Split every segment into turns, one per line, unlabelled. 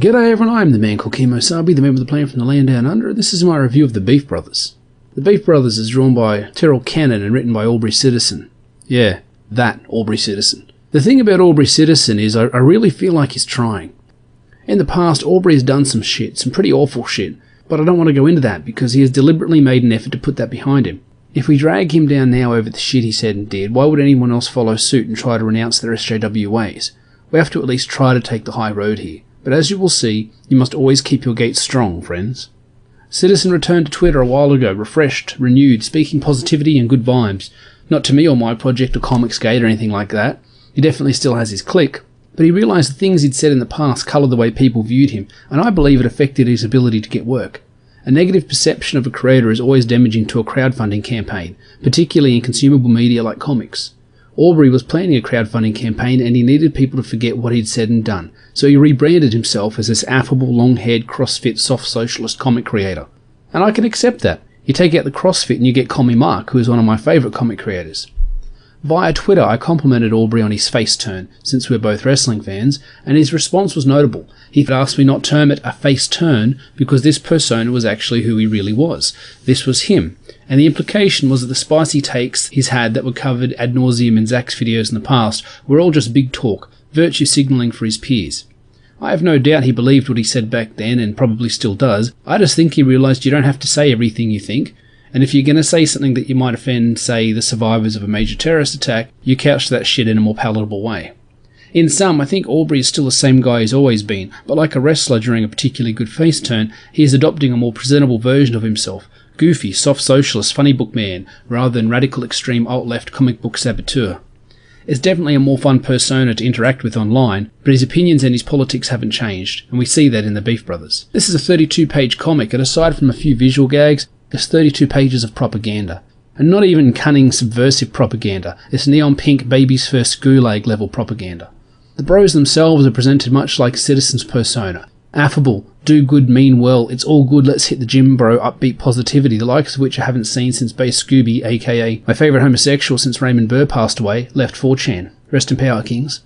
G'day everyone, I'm the man called Kemosabe, the member of the Plan from the Land Down Under, and this is my review of The Beef Brothers. The Beef Brothers is drawn by Terrell Cannon and written by Aubrey Sitterson. Yeah, that Aubrey Sitterson. The thing about Aubrey Sitterson is I really feel like he's trying. In the past, Aubrey has done some shit, some pretty awful shit, but I don't want to go into that because he has deliberately made an effort to put that behind him. If we drag him down now over the shit he said and did, why would anyone else follow suit and try to renounce their SJW ways? We have to at least try to take the high road here. But as you will see, you must always keep your gates strong, friends. Sitterson returned to Twitter a while ago, refreshed, renewed, speaking positivity and good vibes. Not to me or my project or Comics Gate or anything like that. He definitely still has his clique, but he realised the things he'd said in the past coloured the way people viewed him, and I believe it affected his ability to get work. A negative perception of a creator is always damaging to a crowdfunding campaign, particularly in consumable media like comics. Aubrey was planning a crowdfunding campaign and he needed people to forget what he'd said and done, so he rebranded himself as this affable, long-haired, CrossFit, soft socialist comic creator. And I can accept that. You take out the CrossFit and you get Commie Mark, who is one of my favourite comic creators. Via Twitter, I complimented Aubrey on his face turn, since we're both wrestling fans, and his response was notable. He asked me not to term it a face turn because this persona was actually who he really was. This was him. And the implication was that the spicy takes he's had that were covered ad nauseum in Zach's videos in the past were all just big talk, virtue signalling for his peers. I have no doubt he believed what he said back then and probably still does. I just think he realised you don't have to say everything you think, and if you're going to say something that you might offend, say, the survivors of a major terrorist attack, you couch that shit in a more palatable way. In sum, I think Aubrey is still the same guy he's always been, but like a wrestler during a particularly good face turn, he is adopting a more presentable version of himself. Goofy, soft socialist, funny book man, rather than radical extreme alt-left comic book saboteur. It's definitely a more fun persona to interact with online, but his opinions and his politics haven't changed, and we see that in The Beef Brothers. This is a 32-page comic, and aside from a few visual gags, there's 32 pages of propaganda. And not even cunning, subversive propaganda, it's neon pink baby's first gulag level propaganda. The bros themselves are presented much like Sitterson's persona. Affable, do good, mean well, it's all good, let's hit the gym bro, upbeat positivity, the likes of which I haven't seen since Bass Scooby, aka my favourite homosexual since Raymond Burr passed away, left 4chan. Rest in power, kings.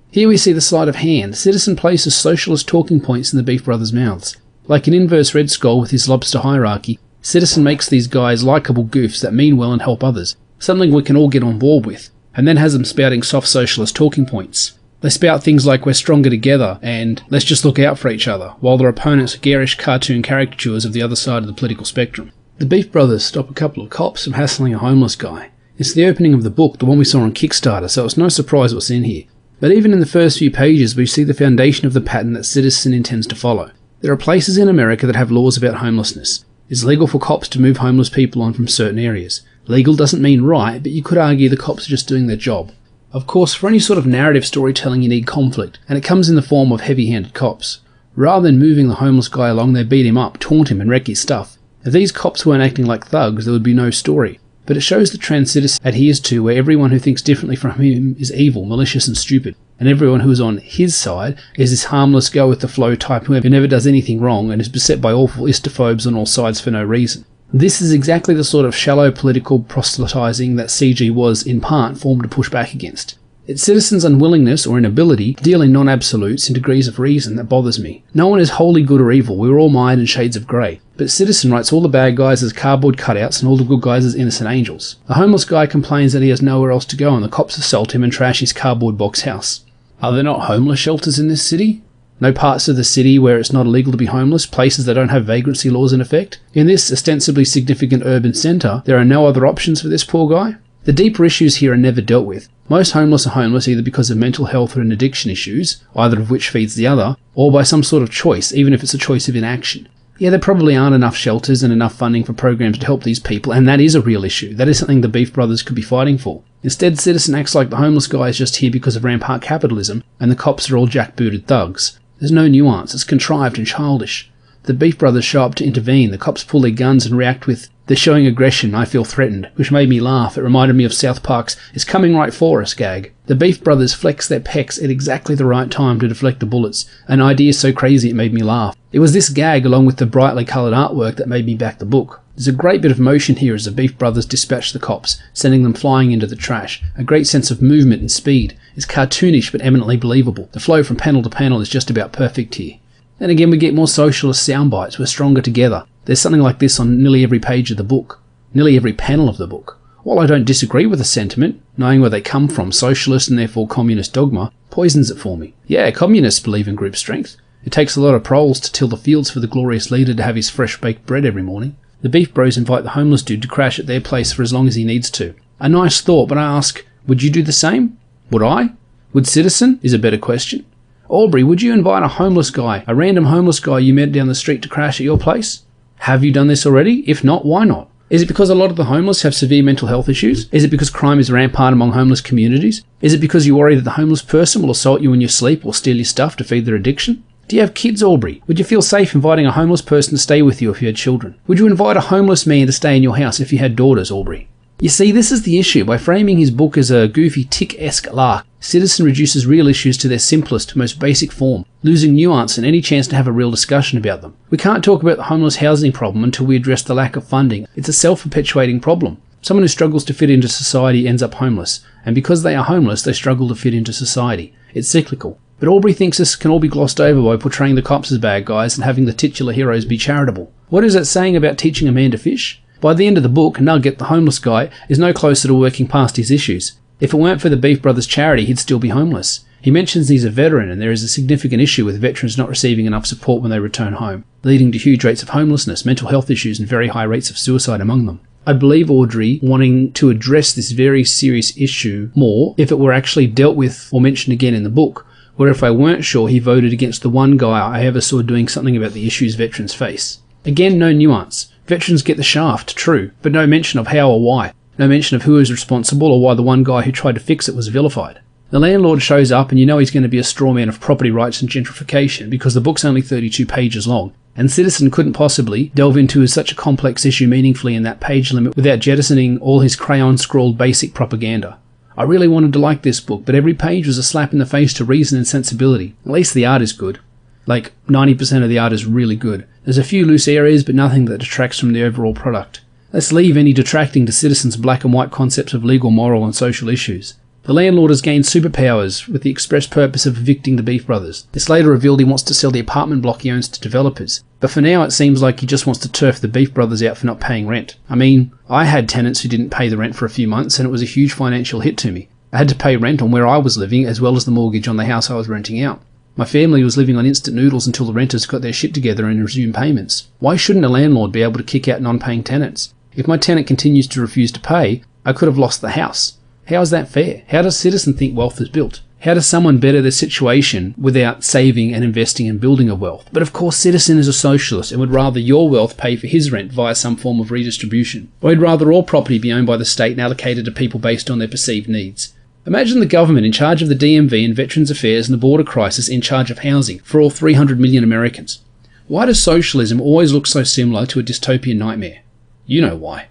Here we see the sleight of hand. Sitterson places socialist talking points in the Beef Brothers' mouths. Like an inverse Red Skull with his lobster hierarchy, Sitterson makes these guys likeable goofs that mean well and help others, something we can all get on board with, and then has them spouting soft socialist talking points. They spout things like we're stronger together and let's just look out for each other, while their opponents are garish cartoon caricatures of the other side of the political spectrum. The Beef Brothers stop a couple of cops from hassling a homeless guy. It's the opening of the book, the one we saw on Kickstarter, so it's no surprise what's in here. But even in the first few pages we see the foundation of the pattern that Sitterson intends to follow. There are places in America that have laws about homelessness. It's legal for cops to move homeless people on from certain areas. Legal doesn't mean right, but you could argue the cops are just doing their job. Of course, for any sort of narrative storytelling you need conflict, and it comes in the form of heavy-handed cops. Rather than moving the homeless guy along, they beat him up, taunt him and wreck his stuff. If these cops weren't acting like thugs, there would be no story. But it shows the trend Sitterson adheres to, where everyone who thinks differently from him is evil, malicious and stupid, and everyone who is on his side is this harmless go-with-the-flow type who never does anything wrong and is beset by awful istophobes on all sides for no reason. This is exactly the sort of shallow political proselytizing that CG was, in part, formed to push back against. It's Sitterson's unwillingness or inability to deal in non-absolutes in degrees of reason that bothers me. No one is wholly good or evil, we're all mired in shades of grey. But Sitterson writes all the bad guys as cardboard cutouts and all the good guys as innocent angels. A homeless guy complains that he has nowhere else to go and the cops assault him and trash his cardboard box house. Are there not homeless shelters in this city? No parts of the city where it's not illegal to be homeless, places that don't have vagrancy laws in effect? In this ostensibly significant urban centre, there are no other options for this poor guy? The deeper issues here are never dealt with. Most homeless are homeless either because of mental health or an addiction issues, either of which feeds the other, or by some sort of choice, even if it's a choice of inaction. Yeah, there probably aren't enough shelters and enough funding for programs to help these people, and that is a real issue. That is something the Beef Brothers could be fighting for. Instead, Sitterson acts like the homeless guy is just here because of rampart capitalism, and the cops are all jackbooted thugs. There's no nuance, it's contrived and childish. The Beef Brothers show up to intervene, the cops pull their guns and react with, "They're showing aggression, I feel threatened," which made me laugh. It reminded me of South Park's "It's coming right for us" gag. The Beef Brothers flex their pecs at exactly the right time to deflect the bullets, an idea so crazy it made me laugh. It was this gag along with the brightly coloured artwork that made me back the book. There's a great bit of motion here as the Beef Brothers dispatch the cops, sending them flying into the trash. A great sense of movement and speed. It's cartoonish but eminently believable. The flow from panel to panel is just about perfect here. Then again, we get more socialist sound bites. We're stronger together. There's something like this on nearly every page of the book, nearly every panel of the book. While I don't disagree with the sentiment, knowing where they come from, socialist and therefore communist dogma, poisons it for me. Yeah, communists believe in group strength. It takes a lot of proles to till the fields for the glorious leader to have his fresh baked bread every morning. The beef bros invite the homeless dude to crash at their place for as long as he needs to. A nice thought, but I ask, would you do the same? Would I? Would Sitterson? Is a better question. Aubrey, would you invite a homeless guy, a random homeless guy you met down the street to crash at your place? Have you done this already? If not, why not? Is it because a lot of the homeless have severe mental health issues? Is it because crime is rampant among homeless communities? Is it because you worry that the homeless person will assault you in your sleep or steal your stuff to feed their addiction? Do you have kids, Aubrey? Would you feel safe inviting a homeless person to stay with you if you had children? Would you invite a homeless man to stay in your house if you had daughters, Aubrey? You see, this is the issue. By framing his book as a goofy tick-esque lark, Sitterson reduces real issues to their simplest, most basic form, losing nuance and any chance to have a real discussion about them. We can't talk about the homeless housing problem until we address the lack of funding. It's a self-perpetuating problem. Someone who struggles to fit into society ends up homeless, and because they are homeless, they struggle to fit into society. It's cyclical. But Aubrey thinks this can all be glossed over by portraying the cops as bad guys and having the titular heroes be charitable. What is that saying about teaching a man to fish? By the end of the book, Nugget, the homeless guy, is no closer to working past his issues. If it weren't for the Beef Brothers charity, he'd still be homeless. He mentions he's a veteran and there is a significant issue with veterans not receiving enough support when they return home, leading to huge rates of homelessness, mental health issues and very high rates of suicide among them. I believe Aubrey wanting to address this very serious issue more if it were actually dealt with or mentioned again in the book, where if I weren't sure he voted against the one guy I ever saw doing something about the issues veterans face. Again, no nuance. Veterans get the shaft, true, but no mention of how or why. No mention of who is responsible or why the one guy who tried to fix it was vilified. The landlord shows up and you know he's going to be a straw man of property rights and gentrification because the book's only 32 pages long, and Sitterson couldn't possibly delve into such a complex issue meaningfully in that page limit without jettisoning all his crayon-scrawled basic propaganda. I really wanted to like this book, but every page was a slap in the face to reason and sensibility. At least the art is good. Like, 90% of the art is really good. There's a few loose areas, but nothing that detracts from the overall product. Let's leave any detracting to Sitterson's black and white concepts of legal, moral and social issues. The landlord has gained superpowers with the express purpose of evicting the Beef Brothers. It's later revealed he wants to sell the apartment block he owns to developers. But for now it seems like he just wants to turf the Beef Brothers out for not paying rent. I mean, I had tenants who didn't pay the rent for a few months and it was a huge financial hit to me. I had to pay rent on where I was living as well as the mortgage on the house I was renting out. My family was living on instant noodles until the renters got their shit together and resumed payments. Why shouldn't a landlord be able to kick out non-paying tenants? If my tenant continues to refuse to pay, I could have lost the house. How is that fair? How does Sitterson think wealth is built? How does someone better their situation without saving and investing and building a wealth? But of course Sitterson is a socialist and would rather your wealth pay for his rent via some form of redistribution. Or he'd rather all property be owned by the state and allocated to people based on their perceived needs. Imagine the government in charge of the DMV and Veterans Affairs and the border crisis in charge of housing for all 300 million Americans. Why does socialism always look so similar to a dystopian nightmare? You know why.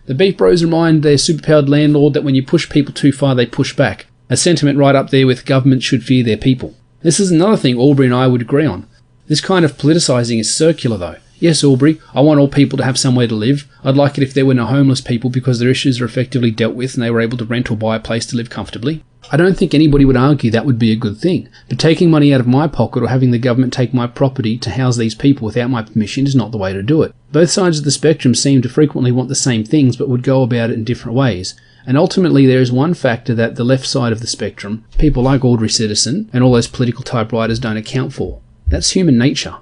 The Beef Bros remind their superpowered landlord that when you push people too far they push back, a sentiment right up there with government should fear their people. This is another thing Aubrey and I would agree on. This kind of politicising is circular though. Yes, Aubrey, I want all people to have somewhere to live. I'd like it if there were no homeless people because their issues are effectively dealt with and they were able to rent or buy a place to live comfortably. I don't think anybody would argue that would be a good thing, but taking money out of my pocket or having the government take my property to house these people without my permission is not the way to do it. Both sides of the spectrum seem to frequently want the same things but would go about it in different ways. And ultimately there is one factor that the left side of the spectrum, people like Aubrey Sitterson and all those political typewriters don't account for. That's human nature.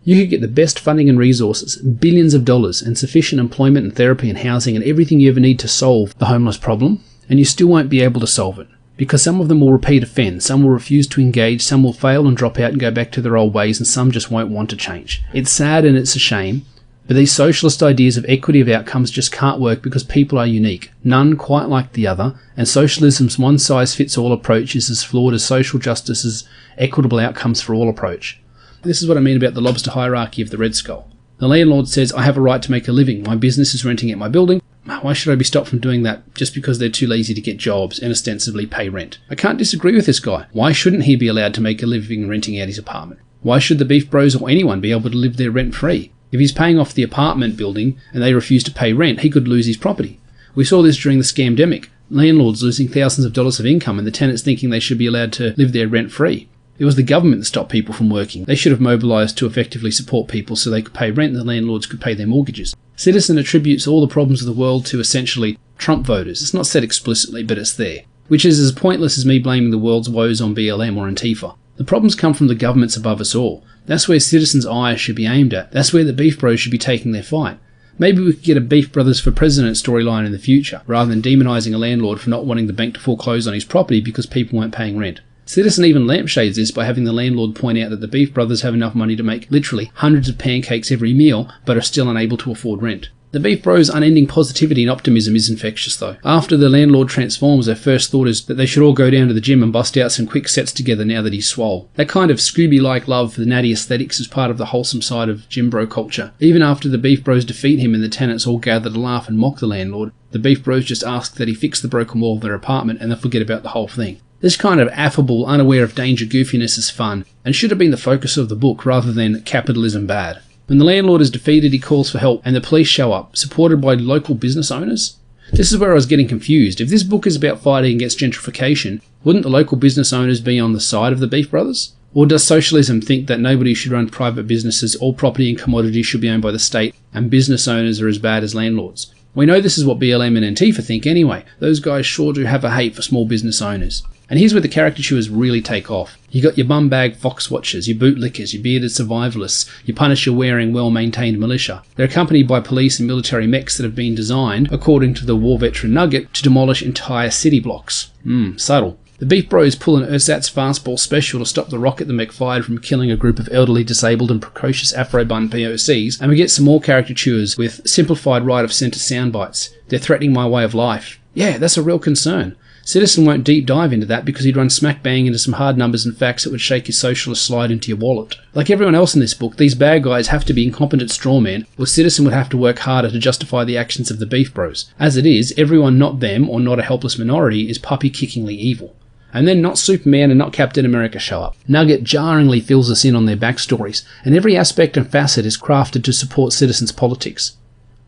You could get the best funding and resources, billions of dollars, and sufficient employment and therapy and housing and everything you ever need to solve the homeless problem, and you still won't be able to solve it. Because some of them will repeat offend, some will refuse to engage, some will fail and drop out and go back to their old ways, and some just won't want to change. It's sad and it's a shame, but these socialist ideas of equity of outcomes just can't work because people are unique, none quite like the other, and socialism's one-size-fits-all approach is as flawed as social justice's equitable outcomes for all approach. This is what I mean about the lobster hierarchy of the Red Skull. The landlord says, I have a right to make a living. My business is renting out my building. Why should I be stopped from doing that just because they're too lazy to get jobs and ostensibly pay rent? I can't disagree with this guy. Why shouldn't he be allowed to make a living renting out his apartment? Why should the Beef Bros or anyone be able to live there rent-free? If he's paying off the apartment building and they refuse to pay rent, he could lose his property. We saw this during the scamdemic. Landlords losing thousands of dollars of income and the tenants thinking they should be allowed to live there rent-free. It was the government that stopped people from working. They should have mobilised to effectively support people so they could pay rent and the landlords could pay their mortgages. Sitterson attributes all the problems of the world to essentially Trump voters. It's not said explicitly, but it's there. Which is as pointless as me blaming the world's woes on BLM or Antifa. The problems come from the governments above us all. That's where Sitterson's eyes should be aimed at. That's where the Beef Bros should be taking their fight. Maybe we could get a Beef Brothers for President storyline in the future, rather than demonising a landlord for not wanting the bank to foreclose on his property because people weren't paying rent. Sitterson even lampshades this by having the landlord point out that the Beef Brothers have enough money to make literally hundreds of pancakes every meal, but are still unable to afford rent. The Beef Bros' unending positivity and optimism is infectious though. After the landlord transforms, their first thought is that they should all go down to the gym and bust out some quick sets together now that he's swole. That kind of Scooby-like love for the natty aesthetics is part of the wholesome side of gym bro culture. Even after the Beef Bros defeat him and the tenants all gather to laugh and mock the landlord, the Beef Bros just ask that he fix the broken wall of their apartment and they'll forget about the whole thing. This kind of affable, unaware of danger goofiness is fun, and should have been the focus of the book rather than capitalism bad. When the landlord is defeated, he calls for help, and the police show up, supported by local business owners. This is where I was getting confused. If this book is about fighting against gentrification, wouldn't the local business owners be on the side of the Beef Brothers? Or does socialism think that nobody should run private businesses, all property and commodities should be owned by the state, and business owners are as bad as landlords? We know this is what BLM and Antifa think anyway. Those guys sure do have a hate for small business owners. And here's where the caricatures really take off. You got your bum bag fox watchers, your bootlickers, your bearded survivalists, your Punisher-wearing, well-maintained militia. They're accompanied by police and military mechs that have been designed, according to the war veteran Nugget, to demolish entire city blocks. Subtle. The Beef Bros pull an ersatz fastball special to stop the rocket the mech fired from killing a group of elderly, disabled and precocious Afro-bun POCs, and we get some more caricatures with simplified right-of-centre soundbites. They're threatening my way of life. Yeah, that's a real concern. Sitterson won't deep dive into that because he'd run smack bang into some hard numbers and facts that would shake your socialist slide into your wallet. Like everyone else in this book, these bad guys have to be incompetent strawmen, or Sitterson would have to work harder to justify the actions of the Beef Bros. As it is, everyone not them, or not a helpless minority, is puppy-kickingly evil. And then not Superman and not Captain America show up. Nugget jarringly fills us in on their backstories, and every aspect and facet is crafted to support Sitterson's politics.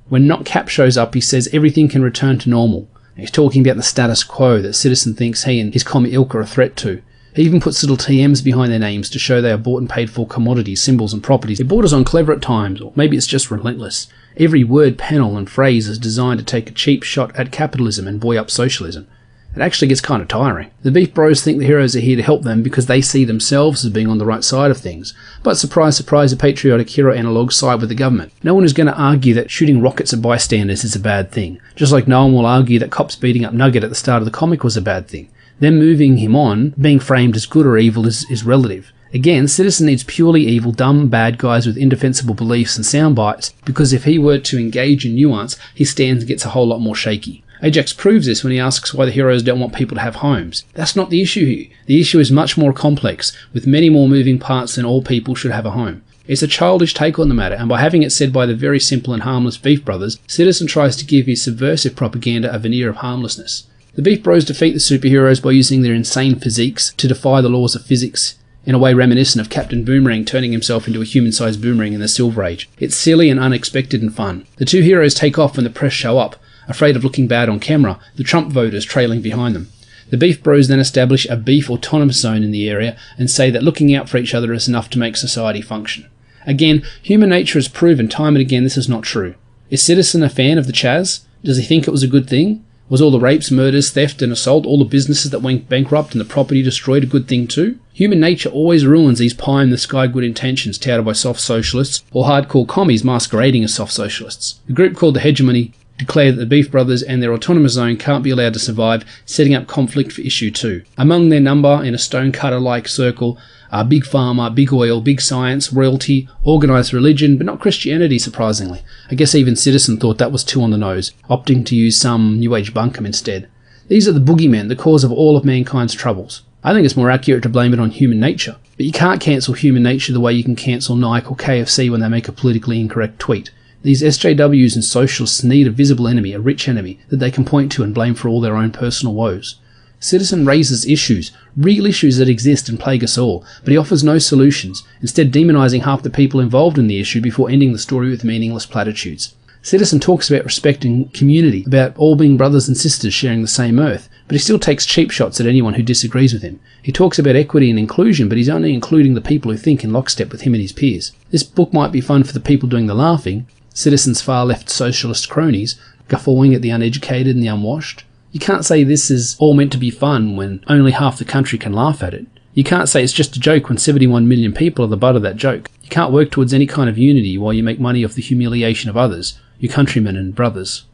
When not Cap shows up, he says everything can return to normal. He's talking about the status quo that Sitterson thinks he and his commie ilk are a threat to. He even puts little TMs behind their names to show they are bought and paid for commodities, symbols and properties. It borders on clever at times, or maybe it's just relentless. Every word, panel and phrase is designed to take a cheap shot at capitalism and buoy up socialism. It actually gets kind of tiring. The Beef Bros think the heroes are here to help them because they see themselves as being on the right side of things. But surprise, surprise, the patriotic hero analogues side with the government. No one is going to argue that shooting rockets at bystanders is a bad thing, just like no one will argue that cops beating up Nugget at the start of the comic was a bad thing. Them moving him on, being framed as good or evil is relative. Again, Sitterson needs purely evil, dumb, bad guys with indefensible beliefs and sound bites, because if he were to engage in nuance, his stance gets a whole lot more shaky. Ajax proves this when he asks why the heroes don't want people to have homes. That's not the issue here. The issue is much more complex, with many more moving parts than all people should have a home. It's a childish take on the matter, and by having it said by the very simple and harmless Beef Brothers, Sitterson tries to give his subversive propaganda a veneer of harmlessness. The Beef Bros defeat the superheroes by using their insane physiques to defy the laws of physics, in a way reminiscent of Captain Boomerang turning himself into a human-sized boomerang in the Silver Age. It's silly and unexpected and fun. The two heroes take off when the press show up, afraid of looking bad on camera, the Trump voters trailing behind them. The Beef Bros then establish a beef autonomous zone in the area and say that looking out for each other is enough to make society function. Again, human nature has proven time and again this is not true. Is Sitterson a fan of the Chaz? Does he think it was a good thing? Was all the rapes, murders, theft and assault, all the businesses that went bankrupt and the property destroyed a good thing too? Human nature always ruins these pie-in-the-sky good intentions touted by soft socialists or hardcore commies masquerading as soft socialists. The group called the Hegemony declare that the Beef Brothers and their autonomous zone can't be allowed to survive, setting up conflict for issue 2. Among their number, in a stonecutter-like circle, are Big Pharma, Big Oil, Big Science, royalty, organised religion, but not Christianity, surprisingly. I guess even Sitterson thought that was too on the nose, opting to use some New Age bunkum instead. These are the boogeymen, the cause of all of mankind's troubles. I think it's more accurate to blame it on human nature. But you can't cancel human nature the way you can cancel Nike or KFC when they make a politically incorrect tweet. These SJWs and socialists need a visible enemy, a rich enemy, that they can point to and blame for all their own personal woes. Sitterson raises issues, real issues that exist and plague us all, but he offers no solutions, instead demonising half the people involved in the issue before ending the story with meaningless platitudes. Sitterson talks about respecting community, about all being brothers and sisters sharing the same earth, but he still takes cheap shots at anyone who disagrees with him. He talks about equity and inclusion, but he's only including the people who think in lockstep with him and his peers. This book might be fun for the people doing the laughing, Sitterson's far-left socialist cronies, guffawing at the uneducated and the unwashed. You can't say this is all meant to be fun when only half the country can laugh at it. You can't say it's just a joke when 71 million people are the butt of that joke. You can't work towards any kind of unity while you make money off the humiliation of others, your countrymen and brothers.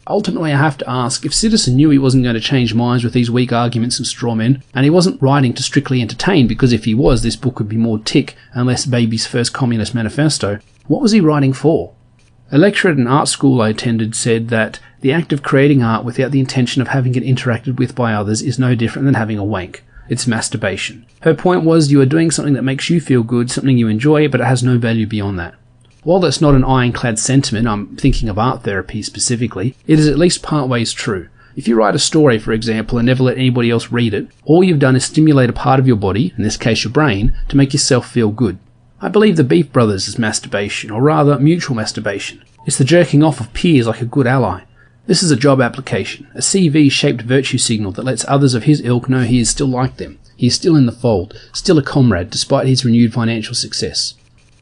Ultimately, I have to ask, if Sitterson knew he wasn't going to change minds with these weak arguments and straw men, and he wasn't writing to strictly entertain, because if he was, this book would be more tick and less Baby's first communist manifesto, what was he writing for? A lecturer at an art school I attended said that the act of creating art without the intention of having it interacted with by others is no different than having a wank. It's masturbation. Her point was you are doing something that makes you feel good, something you enjoy, but it has no value beyond that. While that's not an ironclad sentiment, I'm thinking of art therapy specifically, it is at least part ways true. If you write a story, for example, and never let anybody else read it, all you've done is stimulate a part of your body, in this case your brain, to make yourself feel good. I believe the Beef Brothers is masturbation, or rather mutual masturbation. It's the jerking off of peers like a good ally. This is a job application, a CV-shaped virtue signal that lets others of his ilk know he is still like them. He is still in the fold, still a comrade despite his renewed financial success.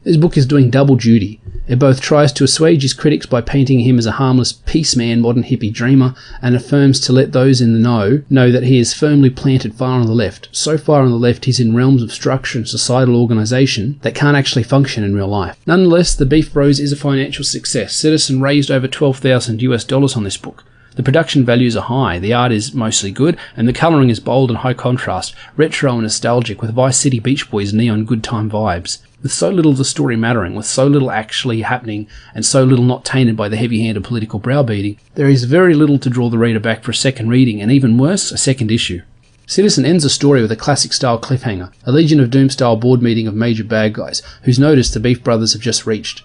This book is doing double duty. It both tries to assuage his critics by painting him as a harmless peace man, modern hippie dreamer, and affirms to let those in the know that he is firmly planted far on the left. So far on the left he's in realms of structure and societal organisation that can't actually function in real life. Nonetheless, The Beef Bros is a financial success. Citizen raised over $12,000 on this book. The production values are high, the art is mostly good, and the colouring is bold and high contrast, retro and nostalgic, with Vice City Beach Boys neon good time vibes. With so little of the story mattering, with so little actually happening, and so little not tainted by the heavy-handed political browbeating, there is very little to draw the reader back for a second reading, and even worse, a second issue. Citizen ends the story with a classic-style cliffhanger, a Legion of Doom-style board meeting of major bad guys, whose notice the Beef Brothers have just reached.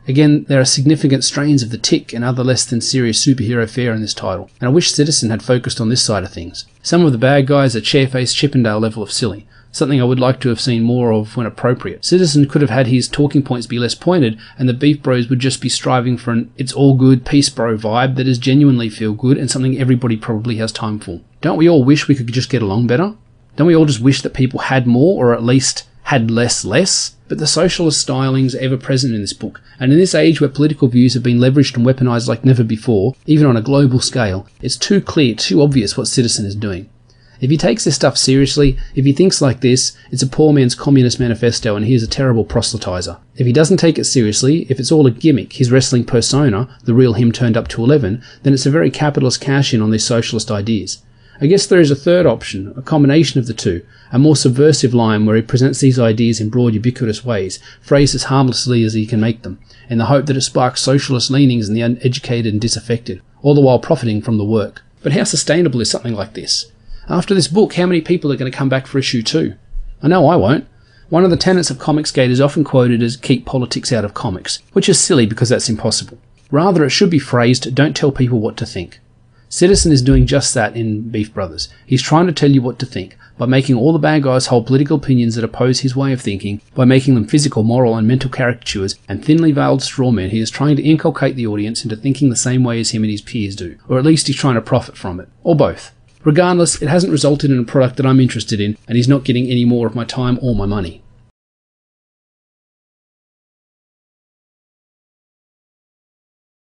Again, there are significant strains of the Tick and other less than serious superhero fare in this title, and I wish Citizen had focused on this side of things. Some of the bad guys are Chairface Chippendale level of silly, something I would like to have seen more of when appropriate. Citizen could have had his talking points be less pointed, and the Beef Bros would just be striving for an it's all good peace bro vibe that is genuinely feel good and something everybody probably has time for. Don't we all wish we could just get along better? Don't we all just wish that people had more, or at least had less? But the socialist stylings are ever present in this book, and in this age where political views have been leveraged and weaponized like never before, even on a global scale, it's too clear, too obvious what Citizen is doing. If he takes this stuff seriously, if he thinks like this, it's a poor man's communist manifesto and he is a terrible proselytizer. If he doesn't take it seriously, if it's all a gimmick, his wrestling persona, the real him turned up to 11, then it's a very capitalist cash-in on these socialist ideas. I guess there is a third option, a combination of the two, a more subversive line where he presents these ideas in broad ubiquitous ways, phrased as harmlessly as he can make them, in the hope that it sparks socialist leanings in the uneducated and disaffected, all the while profiting from the work. But how sustainable is something like this? After this book, how many people are going to come back for issue 2? I know I won't. One of the tenets of Comicsgate is often quoted as keep politics out of comics, which is silly because that's impossible. Rather, it should be phrased, don't tell people what to think. Citizen is doing just that in Beef Brothers. He's trying to tell you what to think, by making all the bad guys hold political opinions that oppose his way of thinking, by making them physical, moral and mental caricatures and thinly veiled strawmen. He is trying to inculcate the audience into thinking the same way as him and his peers do, or at least he's trying to profit from it, or both. Regardless, it hasn't resulted in a product that I'm interested in, and he's not getting any more of my time or my money.